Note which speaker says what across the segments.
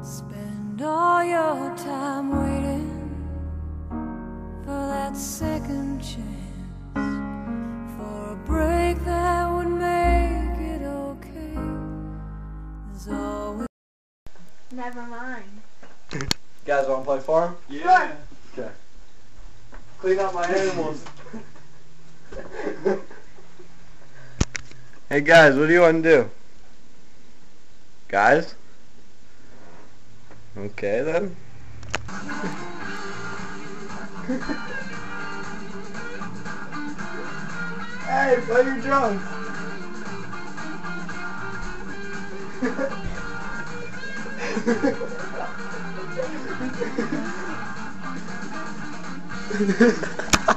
Speaker 1: Spend all your time waiting for that second chance, for a break that would make it okay. There's always...
Speaker 2: Never mind.
Speaker 3: You guys want to play farm?
Speaker 2: Yeah.
Speaker 3: Okay. Clean up my animals. Hey guys, what do you want to do? Guys? Okay then. Hey, play your drums.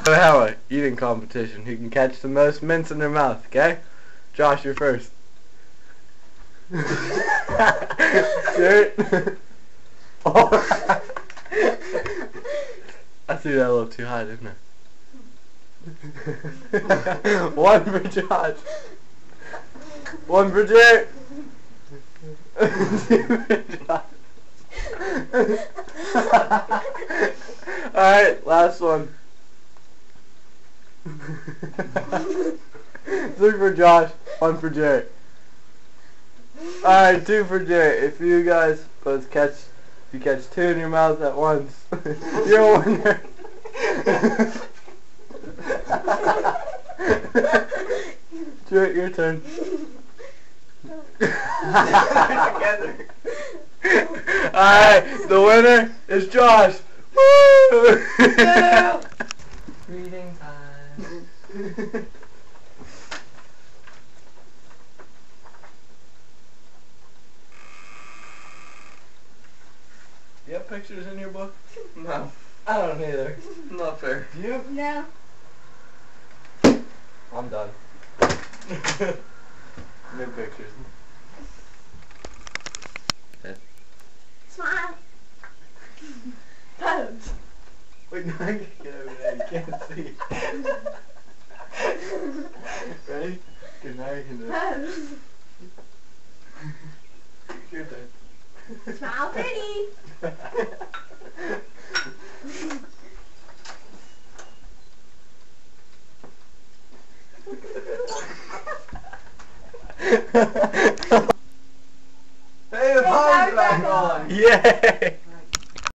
Speaker 3: We have a eating competition. Who can catch the most mints in their mouth, okay? Josh, you're first. Shirt. Oh. I threw that a little too high, didn't I? One for Josh. One for Jared. Two for Josh. Alright, last one. Three for Josh, one for Jared. Alright, two for Jared. If you guys both catch, if you catch two in your mouth at once, you're a winner. Jared, your turn. Alright, the winner is Josh. Woo!
Speaker 4: Reading time.
Speaker 3: You have pictures in your book?
Speaker 4: No,
Speaker 3: I don't either.
Speaker 4: not fair.
Speaker 3: You?
Speaker 2: No.
Speaker 3: I'm done. No pictures.
Speaker 2: Smile. Pose.
Speaker 3: Wait, no, I gotta get over there. You can't see. Ready? Good night.
Speaker 2: Pose.
Speaker 3: Your turn.
Speaker 2: Smile pretty.
Speaker 4: Hey, the power's back on!
Speaker 3: Yay!